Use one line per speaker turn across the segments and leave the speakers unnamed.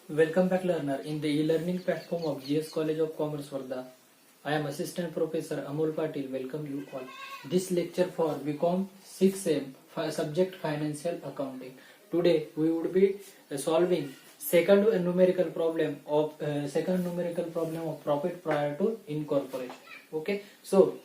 Welcome back, learner. In the e-learning platform of GS College of Commerce, Varda, I am Assistant Professor Amol Patil. Welcome you all. This lecture for BCom 6M subject Financial Accounting. Today we would be solving second numerical problem of profit prior to incorporation. Okay, so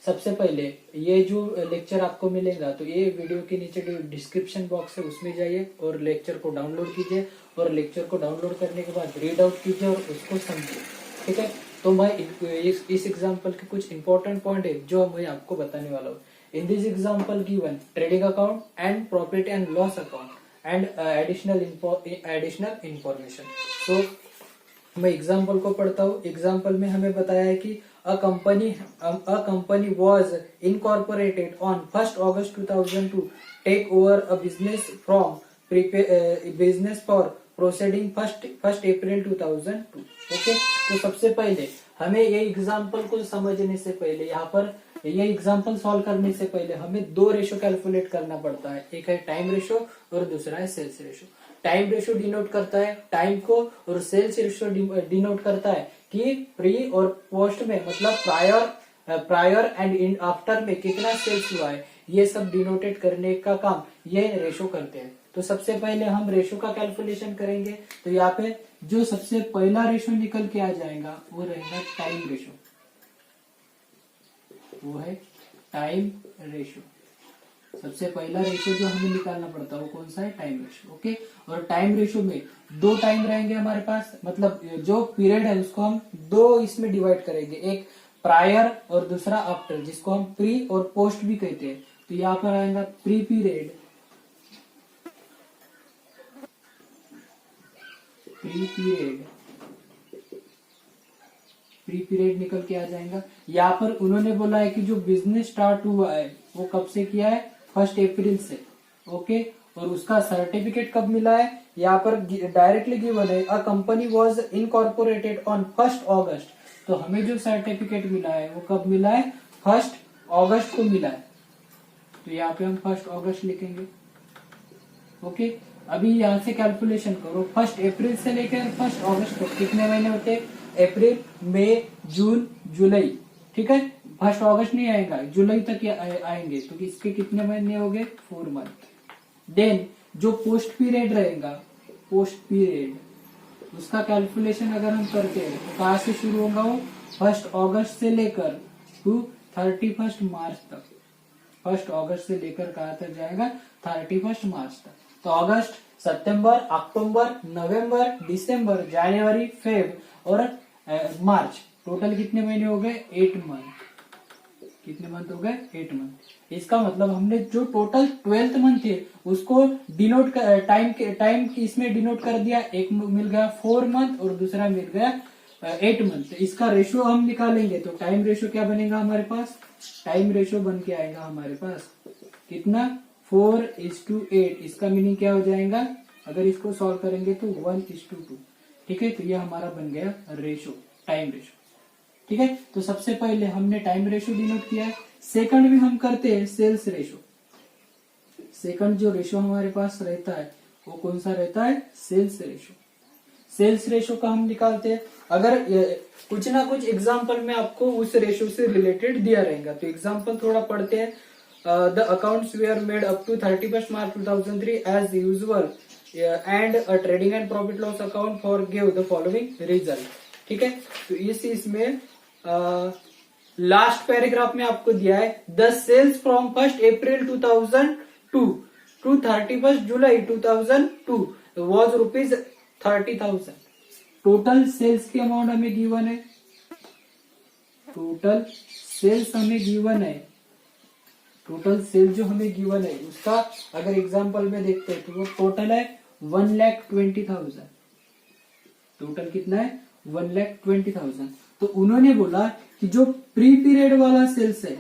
सबसे पहले ये जो lecture आपको मिलेगा तो ये video के नीचे जो डिस्क्रिप्शन बॉक्स है उसमें जाइए और लेक्चर को डाउनलोड कीजिए और लेक्चर को डाउनलोड करने के बाद रीड आउट कीजिए और उसको समझिए। ठीक है, तो मैं इस एग्जांपल के कुछ इंपॉर्टेंट पॉइंट है जो मैं आपको बताने वाला हूँ। In this example given trading account and profit and loss account and additional information. तो मैं एग्जाम्पल को पढ़ता हूँ। एग्जाम्पल में हमें बताया है कि a company was incorporated on 1st August 2002 take over a business from business for proceeding 1st April 2002। Okay, तो सबसे पहले हमें ये एग्जाम्पल को समझने से पहले यहाँ पर ये एग्जाम्पल सॉल्व करने से पहले हमें दो रेशो कैलकुलेट करना पड़ता है। एक है टाइम रेशो और दूसरा है sales ratio. Time ratio denote करता है टाइम को और सेल्स रेशो डिनोट करता है कि प्री और पोस्ट में मतलब प्रायर एंड आफ्टर में कितना सेल्स हुआ है। ये सब डिनोटेड करने का काम ये रेशो करते हैं। तो सबसे पहले हम रेशो का कैलकुलेशन करेंगे। तो यहाँ पे जो सबसे पहला रेशो निकल के आ जाएगा वो रहेगा टाइम रेशो, वो है टाइम रेशो। सबसे पहला रेशो जो हमें निकालना पड़ता है वो कौन सा है, टाइम रेशो। ओके, और टाइम रेशो में दो टाइम रहेंगे हमारे पास, मतलब जो पीरियड है उसको हम दो इसमें डिवाइड करेंगे, एक प्रायर और दूसरा आफ्टर, जिसको हम प्री और पोस्ट भी कहते हैं। तो यहाँ पर आएगा प्री पीरियड, प्री पीरियड निकल के आ जाएगा। यहाँ पर उन्होंने बोला है कि जो बिजनेस स्टार्ट हुआ है वो कब से किया है, 1 अप्रैल से। ओके, और उसका सर्टिफिकेट कब मिला है, यहाँ पर डायरेक्टली गिवन है a company was incorporated on 1 अगस्त। तो हमें जो सर्टिफिकेट मिला है वो कब मिला है, 1 अगस्त को मिला है। तो यहाँ पे हम 1 अगस्त लिखेंगे। ओके, अभी यहाँ से कैलकुलेशन करो, 1 अप्रैल से लेकर 1 अगस्त तक कितने महीने होते हैं, अप्रैल मई जून जुलाई। ठीक है, 1 अगस्त नहीं आएगा, जुलाई तक आएंगे। तो इसके कितने महीने हो गए, 4 मंथ। देन जो पोस्ट पीरियड रहेगा, पोस्ट पीरियड उसका कैलकुलेशन अगर हम करते हैं तो कहाँ से शुरू होगा वो, 1 अगस्त से लेकर टू 31 मार्च तक। 1 अगस्त से लेकर कहाँ तक जाएगा, 31 मार्च तक। तो अगस्त, सितंबर, अक्टूबर, नवंबर, दिसंबर, जनवरी, फेब और मार्च, टोटल कितने महीने हो गए, 8 मंथ। कितने मंथ हो गए, 8 मंथ। इसका मतलब हमने जो टोटल 12th मंथ है उसको डिनोट टाइम इसमें डिनोट कर दिया। एक मिल गया 4 मंथ और दूसरा मिल गया 8 मंथ। इसका रेशो हम निकालेंगे तो टाइम रेशो क्या बनेगा हमारे पास, टाइम रेशो बन के आएगा हमारे पास कितना, 4:8। इसका मीनिंग क्या हो जाएगा, अगर इसको सॉल्व करेंगे तो 1:2। ठीक है, तो ये हमारा बन गया रेशो, टाइम रेशो। ठीक है, तो सबसे पहले हमने टाइम रेशो डिनोट किया है। सेकंड भी हम करते हैं सेल्स रेशो। सेकंड जो रेशो हमारे पास रहता है वो कौन सा रहता है, सेल्स रेशो। सेल्स रेशो का हम निकालते हैं। अगर कुछ ना कुछ एग्जांपल में आपको उस रेशो से रिलेटेड दिया रहेगा तो एग्जांपल थोड़ा पढ़ते हैं। The accounts were made up to 31 March 2003 as usual and a trading and profit loss account for give the following result. ठीक है, तो इसमें लास्ट पैराग्राफ में आपको दिया है the sales from 1 April 2002 to 31 July 2002 was ₹30,000। Total sales की amount हमें गिवन है, टोटल सेल्स हमें गिवन है। टोटल सेल्स जो हमें गिवन है उसका अगर एग्जांपल में देखते हैं तो वो टोटल है 1,20,000। टोटल कितना है, 1,20,000। तो उन्होंने बोला कि जो प्री पीरियड वाला सेल्स है,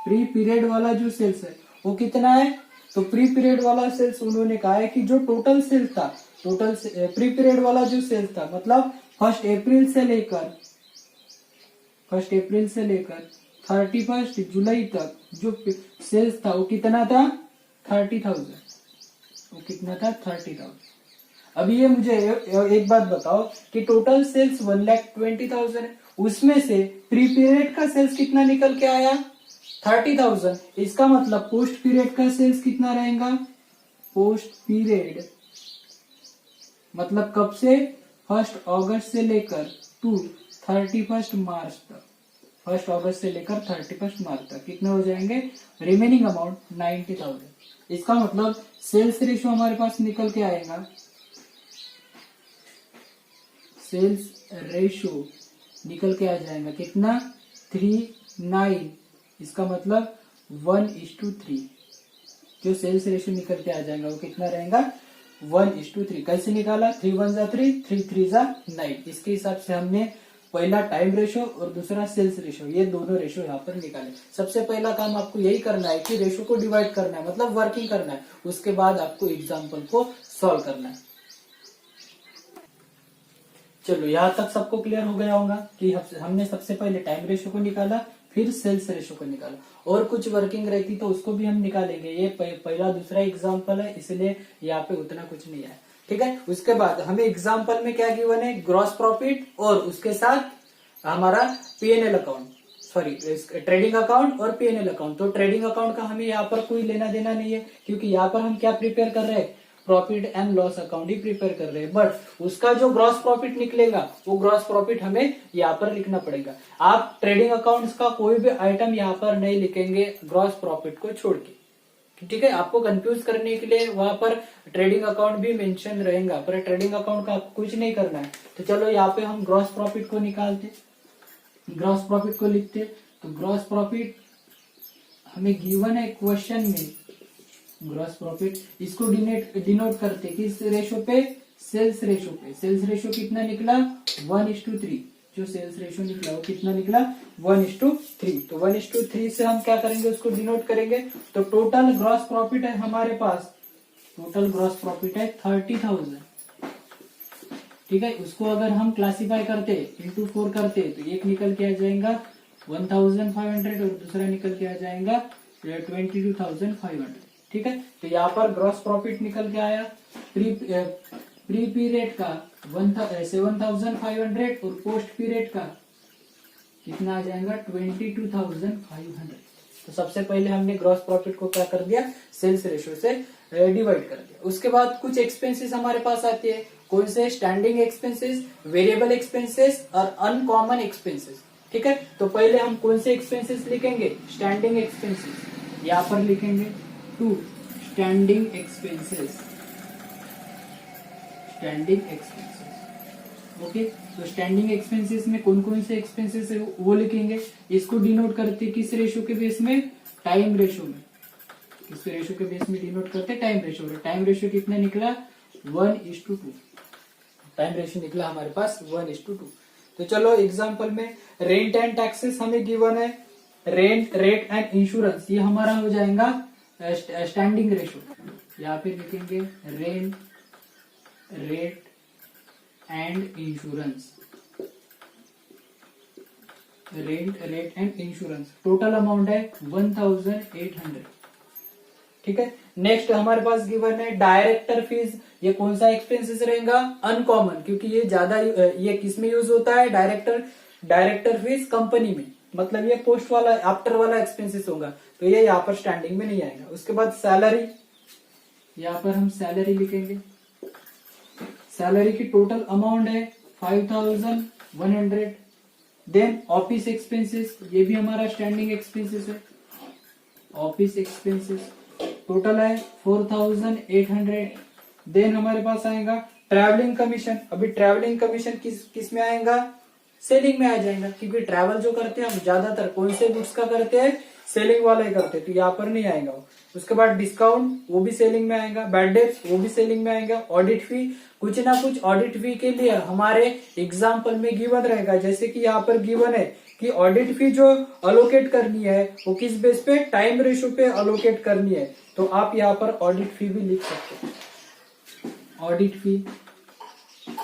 प्री पीरियड वाला जो सेल्स है वो कितना है। तो प्री पीरियड वाला सेल्स उन्होंने कहा है कि जो टोटल सेल्स था, टोटल प्री पीरियड वाला जो सेल्स था मतलब 1 अप्रैल से लेकर 31 जुलाई तक जो सेल्स था वो कितना था, 30,000। वो कितना था 30,000। अभी ये मुझे एक बात बताओ कि टोटल सेल्स 1,20,000 है, उसमें से प्री पीरियड का सेल्स कितना निकल के आया 30,000। इसका मतलब पोस्ट पीरियड का सेल्स कितना रहेगा, पोस्ट पीरियड मतलब कब से 1 अगस्त से लेकर टू 31 मार्च तक, 1 अगस्त से लेकर 31 मार्च तक कितने हो जाएंगे, रिमेनिंग अमाउंट 90,000। इसका मतलब सेल्स रेशियो हमारे पास निकल के आएगा, सेल्स रेशियो निकल के आ जाएगा कितना 39। इसका मतलब 1:3 जो सेल्स रेशियो निकल के आ जाएगा वो कितना रहेगा 1:3। कैसे निकाला, 3 1 जा 3, 3 3 जा 9। इसके हिसाब से हमने पहला टाइम रेशियो और दूसरा सेल्स रेशियो, ये दोनों रेशियो यहाँ पर निकाले। सबसे पहला काम आपको यही करना है कि रेशियो को डिवाइड करना है, मतलब वर्किंग करना है। उसके बाद आपको एग्जाम्पल को सॉल्व करना है। चलो यहाँ तक सबको क्लियर हो गया होगा कि हमने सबसे पहले टाइम रेशियो को निकाला, फिर सेल्स रेशियो को निकाला। और कुछ वर्किंग रहती तो उसको भी हम निकालेंगे। ये पहला दूसरा एग्जाम्पल है, इसलिए यहाँ पे उतना कुछ नहीं है, ठीक है। उसके बाद हमें एग्जाम्पल में क्या गिवन है, ग्रॉस प्रॉफिट और उसके साथ हमारा PNL account, sorry trading account और पीएनएल अकाउंट। तो ट्रेडिंग अकाउंट का हमें यहाँ पर कोई लेना देना नहीं है, क्योंकि यहाँ पर हम क्या प्रिपेयर कर रहे हैं, profit and loss account he prepare कर रहे हैं। बट उसका जो ग्रॉस प्रॉफिट निकलेगा वो ग्रॉस प्रॉफिट हमें यहाँ पर लिखना पड़ेगा। आप ट्रेडिंग अकाउंट्स का कोई भी आइटम यहाँ पर नहीं लिखेंगे ग्रॉस प्रॉफिट को छोड़ के, ठीक है। आपको कंफ्यूज करने के लिए वहां पर ट्रेडिंग अकाउंट भी मेंशन रहेगा, पर ट्रेडिंग अकाउंट का आपको कुछ नहीं करना है। तो चलो यहाँ पे हम ग्रॉस प्रॉफिट को निकालते, ग्रॉस प्रॉफिट को लिखते। तो ग्रॉस प्रॉफिट हमें गिवन है क्वेश्चन में, ग्रॉस प्रॉफिट इसको डिनोट करते किस रेशो पे, सेल्स रेशो पे। सेल्स रेशो कितना निकला 1:3, जो सेल्स रेशो निकला वो कितना निकला 1:3। तो 1:3 से हम क्या करेंगे, उसको डिनोट करेंगे। तो टोटल ग्रॉस प्रॉफिट है हमारे पास, टोटल ग्रॉस प्रॉफिट है 30,000, ठीक है। उसको अगर हम क्लासीफाई करते इंटू 4 करते तो एक निकल के आ जाएगा 1,500 और दूसरा निकल के आ जाएगा 22,500, ठीक है। तो यहाँ पर ग्रॉस प्रॉफिट निकल के आया प्री पीरियड का 7,500 और पोस्ट पीरियड का कितना आ जाएगा 22,500। तो सबसे पहले हमने ग्रॉस प्रॉफिट को क्या कर दिया, सेल्स रेशियो से डिवाइड कर दिया। उसके बाद कुछ एक्सपेंसेस हमारे पास आते हैं, कौन से, स्टैंडिंग एक्सपेंसेस, वेरिएबल एक्सपेंसेस और अनकॉमन एक्सपेंसेस, ठीक है। तो पहले हम कौन से एक्सपेंसेस लिखेंगे, स्टैंडिंग एक्सपेंसेस यहाँ पर लिखेंगे, to standing expenses, standing expenses, okay. तो स्टैंडिंग एक्सपेंसेस में कौन कौन से एक्सपेंसेस है वो लिखेंगे। इसको डिनोट करते किस रेशो के बेस में, टाइम रेशो में। इस रेशो के बेस में डिनोट करते टाइम रेशो। टाइम रेशो कितना निकला 1:2, टाइम रेशो निकला हमारे पास 1:2। तो चलो एग्जांपल में रेंट एंड टैक्सेस हमें गिवन है, रेंट, रेट एंड इंश्योरेंस, ये हमारा हो जाएगा स्टैंडिंग रेशो। यहाँ पे लिखेंगे rent, rate and insurance, rent, rate and insurance. Total amount है 1,800, ठीक है। नेक्स्ट हमारे पास गिवन है डायरेक्टर फीस। ये कौन सा एक्सपेंसेस रहेगा, अनकॉमन, क्योंकि ये ज्यादा ये किस में यूज होता है, डायरेक्टर फीस कंपनी में, मतलब ये पोस्ट वाला आफ्टर वाला एक्सपेंसेस होगा, तो ये यहाँ पर स्टैंडिंग में नहीं आएगा। उसके बाद सैलरी, यहाँ पर हम सैलरी लिखेंगे। सैलरी की टोटल अमाउंट है 5,100। देन ऑफिस एक्सपेंसेस, ये भी हमारा स्टैंडिंग एक्सपेंसेस है। ऑफिस एक्सपेंसेस टोटल है 4,800। देन हमारे पास आएगा ट्रैवलिंग कमीशन। अभी ट्रैवलिंग कमीशन किस में आएगा, सेलिंग में आ जाएगा, क्योंकि ट्रैवल जो करते हैं हम ज्यादातर कौन से गुड्स का करते हैं, सेलिंग वाला ही करते हैं, तो यहाँ पर नहीं आएगा वो। उसके बाद डिस्काउंट, वो भी सेलिंग में आएगा। बैड डेट्स, वो भी सेलिंग में आएगा। ऑडिट फी, कुछ ना कुछ ऑडिट फी के लिए हमारे एग्जाम्पल में गिवन रहेगा। जैसे कि यहाँ पर गिवन है कि ऑडिट फी जो अलोकेट करनी है वो किस बेस पे, टाइम रेशो पे अलोकेट करनी है, तो आप यहाँ पर ऑडिट फी भी लिख सकते हैं, ऑडिट फी,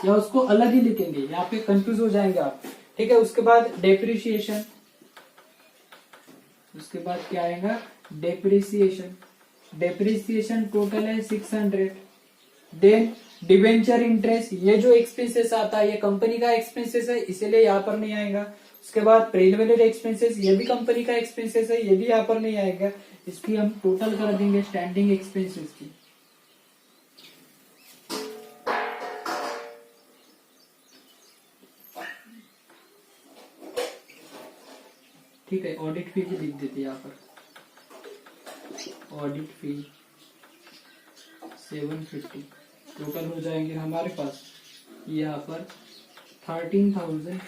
या उसको अलग ही लिखेंगे, यहाँ पे कंफ्यूज हो जाएंगे आप, ठीक है। उसके बाद डेप्रिसिएशन, उसके बाद क्या आएगा, डेप्रिसिएशन। डेप्रिसिएशन टोटल है 600। देन डिबेंचर इंटरेस्ट, ये जो एक्सपेंसेस आता है ये कंपनी का एक्सपेंसेस है, इसीलिए यहाँ पर नहीं आएगा। उसके बाद प्रीलिमिनरी एक्सपेंसेस, ये भी कंपनी का एक्सपेंसेस है, ये भी यहाँ पर नहीं आएगा। इसकी हम टोटल कर देंगे स्टैंडिंग एक्सपेंसेस की। ठीक है, ऑडिट फी भी लिख देते हैं यहाँ पर। ऑडिट फी 750 टोटल हो जाएंगे हमारे पास यहाँ पर 13,050।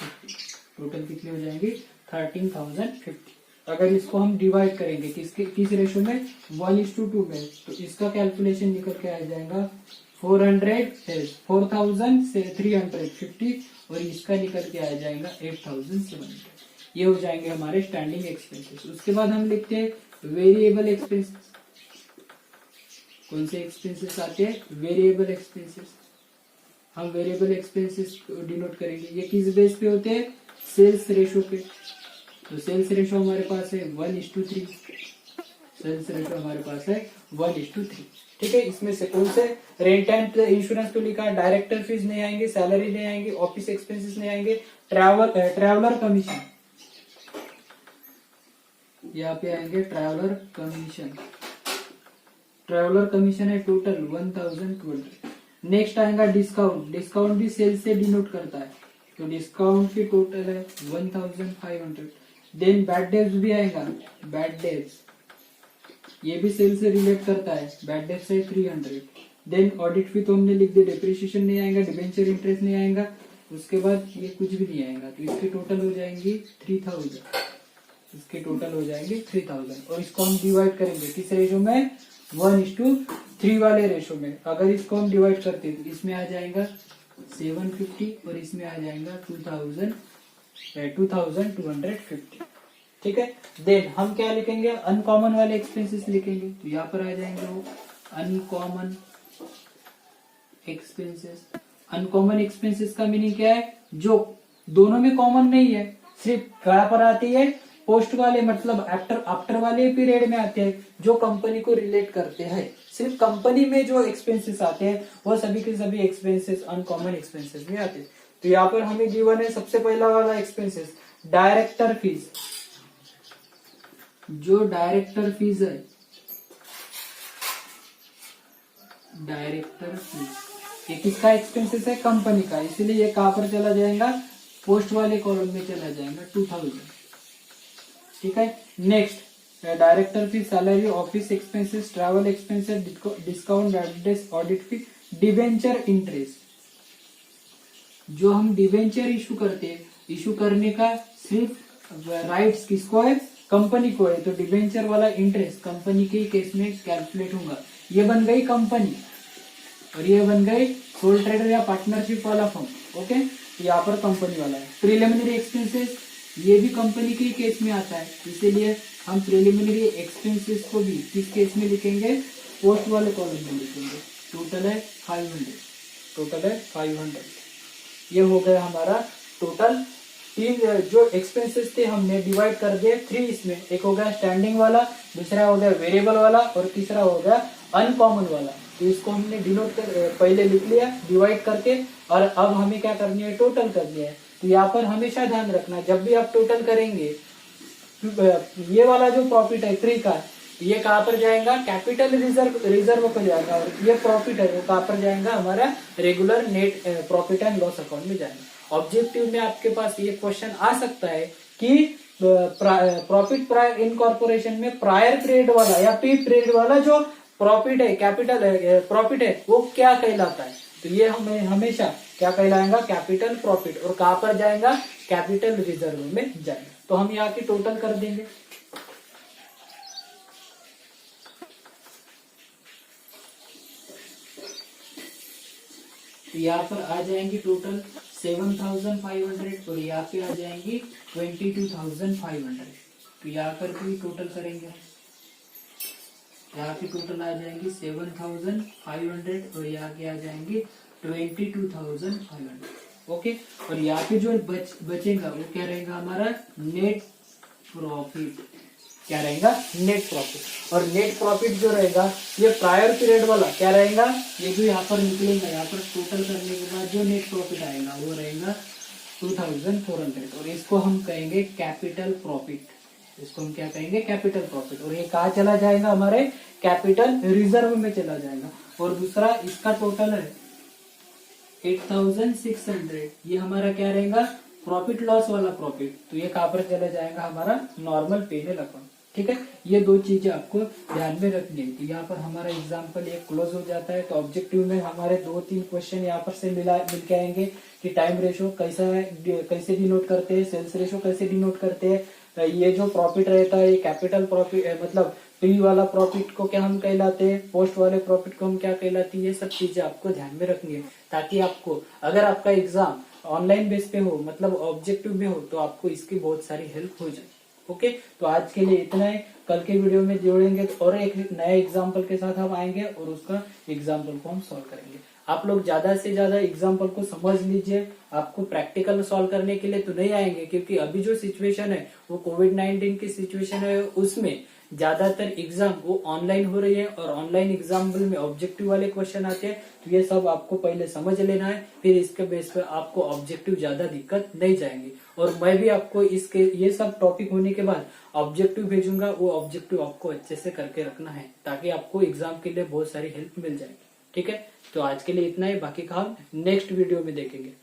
टोटल कितने हो जाएंगे 13,050। अगर इसको हम डिवाइड करेंगे किस रेशो में 1:2 में, तो इसका कैलकुलेशन निकल के आ जाएगा 4,350 और इसका निकल के आ जाएगा 8,700। ये हो जाएंगे हमारे स्टैंडिंग एक्सपेंसेस। उसके बाद हम लिखते हैं वेरिएबल एक्सपेंसेस। कौन से एक्सपेंसेस आते हैं वेरिएबल एक्सपेंसेस। हम वेरिएबल एक्सपेंसेस डिनोट करेंगे, ये किस बेस पे होते हैं सेल्स रेशो पे। तो सेल्स रेशो हमारे पास है 1:3। सेल्स रेशो हमारे पास है 1:3। ठीक है, इसमें से कौन से रेंट एंड इंश्योरेंस तो लिखा है, डायरेक्टर फीस नहीं आएंगे, सैलरी नहीं आएंगे, ऑफिस एक्सपेंसेस नहीं आएंगे, ट्रैवलर कमीशन यहाँ पे आएंगे, ट्रैवलर कमीशन। ट्रैवलर कमीशन है टोटल 1,200। नेक्स्ट आएगा डिस्काउंट। डिस्काउंट भी सेल से डिनोट करता है, तो डिस्काउंट की टोटल है 1,500। देन बैड डेब्स भी आएगा, बैड डेब्स ये भी सेल से रिलेट करता है, बैड डेब्स है 300। देन ऑडिट फी तो हमने लिख दिया, डिप्रिसिएशन नहीं आएगा, डिबेंचर इंटरेस्ट नहीं आएगा, उसके बाद ये कुछ भी नहीं आएगा, तो इसकी टोटल हो जाएंगी 3,000। इसके टोटल हो जाएंगे 3,000 और इसको हम डिवाइड करेंगे किस रेशो में 1:3 वाले रेशो में। अगर इसको हम डिवाइड करते हैं तो इसमें आ जाएगा 750 और इसमें आ जाएगा 2,250। ठीक है, देन हम क्या लिखेंगे अनकॉमन वाले एक्सपेंसेस लिखेंगे, तो यहाँ पर आ जाएंगे वो अनकॉमन एक्सपेंसेस। अनकॉमन एक्सपेंसेस का मीनिंग क्या है, जो दोनों में कॉमन नहीं है, सिर्फ कहाँ पर आती है पोस्ट वाले, मतलब आफ्टर वाले पीरियड में आते हैं, जो कंपनी को रिलेट करते हैं। सिर्फ कंपनी में जो एक्सपेंसेस आते हैं वो सभी के सभी एक्सपेंसेस अनकॉमन एक्सपेंसेस में आते हैं। तो यहाँ पर हमें गिवन है सबसे पहला वाला एक्सपेंसेस डायरेक्टर फीस। जो डायरेक्टर फीस है, डायरेक्टर फीस ये किसका एक्सपेंसेस है कंपनी का, इसीलिए ये कहां पर चला जाएगा पोस्ट वाले कॉलम में चला जाएगा 2,000। ठीक है, next director fee, salary, office expenses, travel expenses, discount, advertise, audit fee, debenture interest. जो हम डिबेंचर इशू करते हैं, इशू करने का सिर्फ राइट्स किसको है कंपनी को है, तो डिबेंचर वाला इंटरेस्ट कंपनी के केस में कैलकुलेट होगा। ये बन गई कंपनी और ये बन गई सोल ट्रेडर या पार्टनरशिप वाला फर्म। ओके, यहाँ पर कंपनी वाला है। प्रिलिमिनरी एक्सपेंसेस ये भी कंपनी के केस में आता है, इसीलिए हम प्रिलिमिनरी एक्सपेंसेस को भी किस केस में लिखेंगे पोस्ट वाले कॉलम में लिखेंगे। टोटल है 500। टोटल है 500। ये हो गया हमारा टोटल। तीन जो एक्सपेंसेस थे हमने डिवाइड कर दिए 3 इसमें, एक हो गया स्टैंडिंग वाला, दूसरा हो गया वेरिएबल वाला और तीसरा हो गया अनकॉमन वाला। तो इसको हमने डिनोट कर पहले लिख लिया डिवाइड करके, और अब हमें क्या करनी है टोटल करनी है। तो यहाँ पर हमेशा ध्यान रखना जब भी आप टोटल करेंगे, ये वाला जो प्रॉफिट है 3 का, ये कहाँ पर जाएगा कैपिटल रिजर्व पर जाएगा, और ये प्रॉफिट है वो कहाँ पर जाएगा हमारा regular net profit and loss account में जाएगा। ऑब्जेक्टिव में आपके पास ये क्वेश्चन आ सकता है कि प्रॉफिट प्रायर इनकॉर्पोरेशन में प्रायर पीरियड वाला या पी पीरियड वाला जो प्रॉफिट है कैपिटल प्रॉफिट है वो क्या कहलाता है। तो ये हमें हमेशा क्या कहलाएगा कैपिटल प्रॉफिट, और कहाँ पर जाएगा कैपिटल रिजर्व में जाएगा। तो हम यहाँ की टोटल कर देंगे। तो यहाँ पर आ जाएंगी टोटल 7,500 और यहाँ पे आ जाएंगी 22,500। तो यहाँ पर भी टोटल करेंगे, यहाँ की टोटल आ जाएंगी 7,500 और यहाँ की आ जाएंगी 22,500। ओके, और यहाँ पे जो बचेगा वो क्या रहेगा हमारा नेट प्रॉफिट। क्या रहेगा, नेट प्रॉफिट। और नेट प्रॉफिट जो रहेगा ये प्रायर पीरियड वाला क्या रहेगा, ये जो यहाँ पर निकलेगा, यहाँ पर टोटल करने के बाद जो नेट प्रॉफिट आएगा वो रहेगा 2400, और इसको हम कहेंगे कैपिटल प्रॉफिट। इसको हम क्या कहेंगे, कैपिटल प्रॉफिट। और ये कहाँ चला जाएगा, हमारे कैपिटल रिजर्व में चला जाएगा। और दूसरा इसका टोटल है 8600, ये हमारा क्या रहेगा, प्रॉफिट लॉस वाला प्रॉफिट। तो ये कहाँ पर चला जाएगा, हमारा नॉर्मल पेनल अकाउंट। ठीक है, ये दो चीजें आपको ध्यान में रखनी है। तो यहाँ पर हमारा एग्जाम्पल एक क्लोज हो जाता है। तो ऑब्जेक्टिव में हमारे 2-3 क्वेश्चन यहाँ पर से मिल के आएंगे कि टाइम रेशो कैसा है, कैसे डिनोट करते हैं, सेल्स रेशो कैसे डिनोट करते हैं, ये जो प्रॉफिट रहता है, ये कैपिटल प्रॉफिट मतलब प्री वाला प्रॉफिट को क्या हम कहलाते हैं, पोस्ट वाले प्रॉफिट को हम क्या कहलाती है। ये सब चीजें आपको ध्यान में रखनी है, ताकि आपको अगर आपका एग्जाम ऑनलाइन बेस पे हो, मतलब ऑब्जेक्टिव में हो, तो आपको इसकी बहुत सारी हेल्प हो जाए। ओके, तो आज के लिए इतना है। कल के वीडियो में जोड़ेंगे और एक नए एग्जाम्पल के साथ हम आएंगे और उसका एग्जाम्पल को हम सॉल्व करेंगे। आप लोग ज्यादा से ज्यादा एग्जाम्पल को समझ लीजिए। आपको प्रैक्टिकल सॉल्व करने के लिए तो नहीं आएंगे, क्योंकि अभी जो सिचुएशन है वो कोविड-19 की सिचुएशन है, उसमें ज्यादातर एग्जाम वो ऑनलाइन हो रही है और ऑनलाइन एग्जाम्पल में ऑब्जेक्टिव वाले क्वेश्चन आते हैं। तो ये सब आपको पहले समझ लेना है, फिर इसके बेस पे आपको ऑब्जेक्टिव ज्यादा दिक्कत नहीं जाएंगे। और मैं भी आपको इसके ये सब टॉपिक होने के बाद ऑब्जेक्टिव भेजूंगा, वो ऑब्जेक्टिव आपको अच्छे से करके रखना है, ताकि आपको एग्जाम के लिए बहुत सारी हेल्प मिल जाएगी। ठीक है, तो आज के लिए इतना ही, बाकी का हम नेक्स्ट वीडियो में देखेंगे।